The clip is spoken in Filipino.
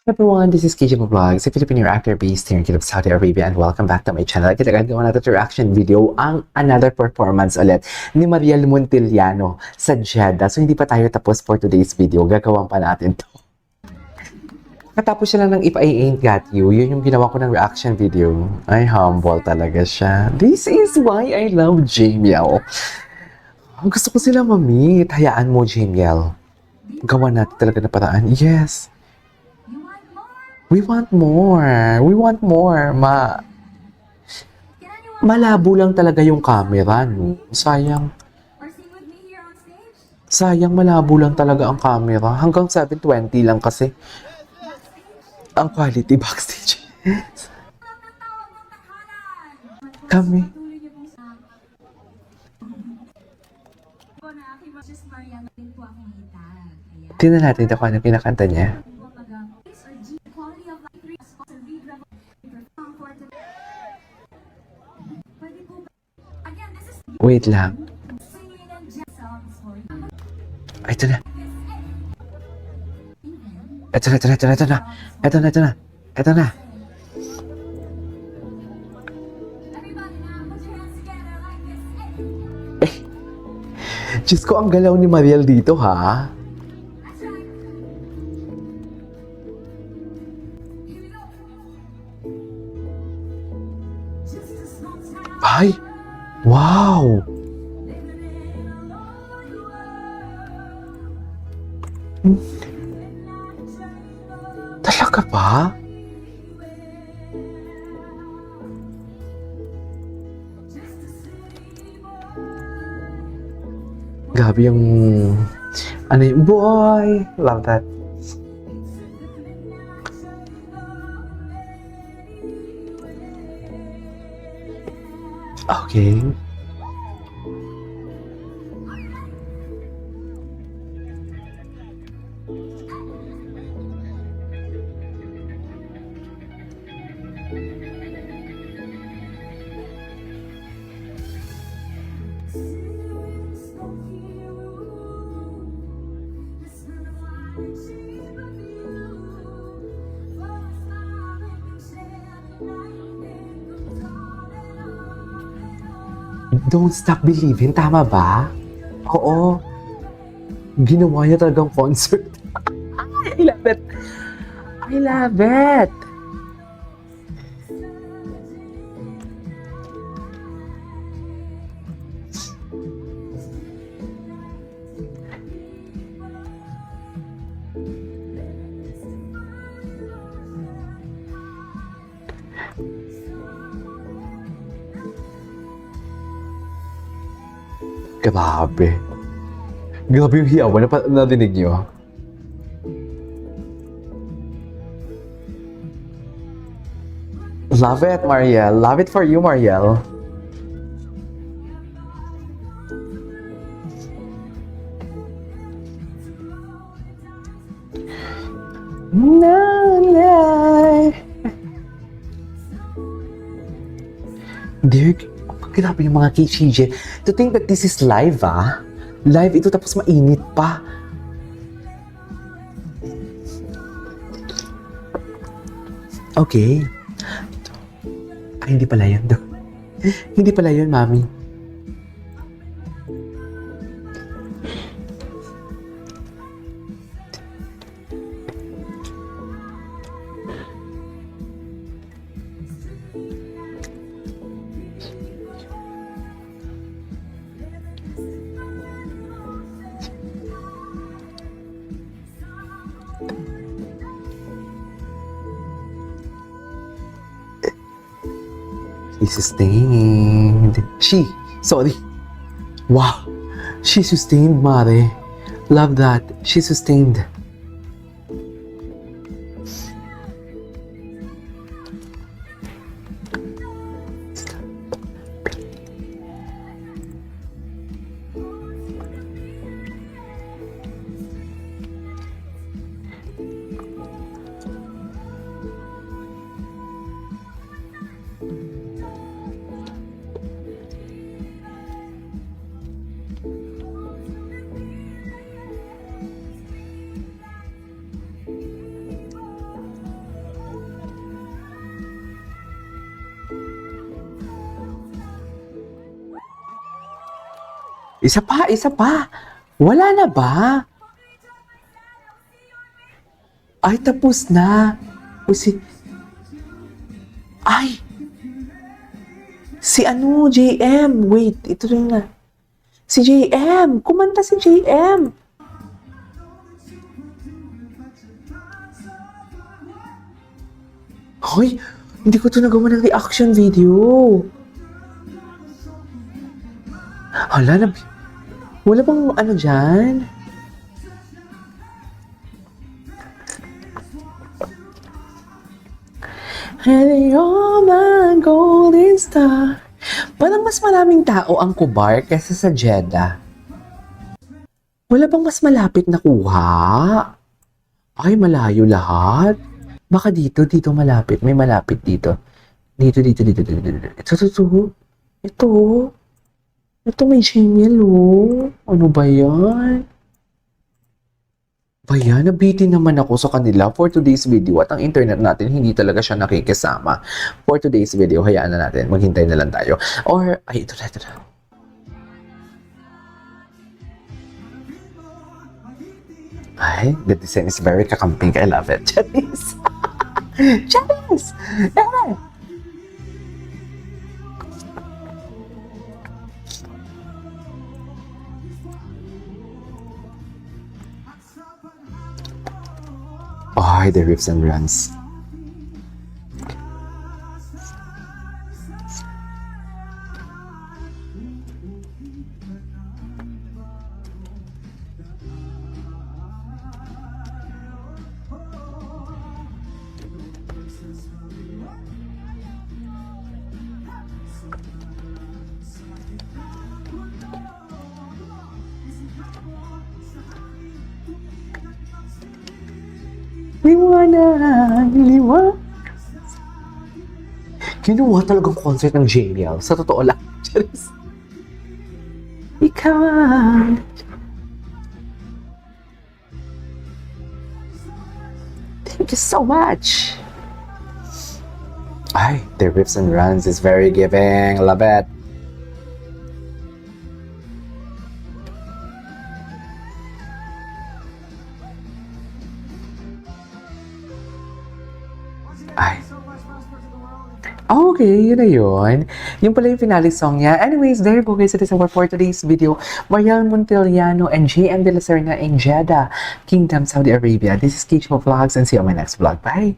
Everyone, this is KJ Vlogs, a Filipino actor based here in Kingdom of Saudi Arabia, and welcome back to my channel. Kita gagawa natin reaction video ang another performance ulit ni Marielle Montelalno sa Jeddah. So hindi pa tayo tapos for today's video, gagawan pa natin to. Katapos siya lang ng If I Ain't Got You, yun yung ginawa ko ng reaction video. Ay, humble talaga siya. This is why I love Jamiel. Gusto ko sila ma-meet. Hayaan mo, Jamiel. Gawa natin talaga na paraan. Yes. We want more. We want more. Malabo lang talaga yung camera, no? Sayang. Sayang, malabo lang talaga ang camera. Hanggang 720 lang kasi ang quality backstage. Kami. Tingnan natin kung ano kinakanta niya. Wait lang. Ay, ito na. Ito na. Eh, Diyos ko, ang galaw ni Marielle dito, ha? Ay! Wow! Talaga ba? Grabe yung... Ano yung... Boy! Love that. Okay. Don't Stop Believing, tama ba? Oo. Ginawa niya talagang concert. I love it. I love it. Grabe. Grabe yung hiyawan na nadinig niyo. Love it, Marielle. Love it for you, Marielle. Dear, grabe yung mga KCJ. To think that this is live, ah. Live ito tapos mainit pa. Okay. Ay, hindi pala yun. Hindi pala yun, Mami. She sustained. Sorry. Wow. She sustained, Mare. Love that. She sustained. Isa pa, isa pa. Wala na ba? Ay, tapos na. O si... Ay! Si ano, JM. Wait, ito rin na. Si JM. Kumanta si JM. Hoy, hindi ko ito nagawa ng reaction video. Hala na. Wala bang ano dyan? And you're my golden star. Parang mas maraming tao ang Kubar kaysa sa Jeddah. Wala bang mas malapit na kuha? Ay, malayo lahat. Baka dito malapit. May malapit dito. Dito. Ito may Gmail, oh. Ano ba yan? Bayan, nabitin naman ako sa kanila for today's video at ang internet natin hindi talaga siya nakikisama. For today's video, hayaan na natin. Maghintay na lang tayo. Or, ay, ito na. Ay, the design is very kakamping. I love it. Charis! Charis! Yeah! Ay, the rips and runs. Liwanag. Kinuha talagang concert ng JBL. Sa totoo lang. Charis. Ikaw. Thank you so much. Ay, the rips and runs is very giving. Love it. Ay. Okay, yun na yun. Yung pala yung finale song niya. Anyways, there you go guys. It is our for today's video. Marielle Montelalno and JM de la Serna in Jeddah, Kingdom, Saudi Arabia. This is Keisha Vlogs and see you on my next vlog. Bye!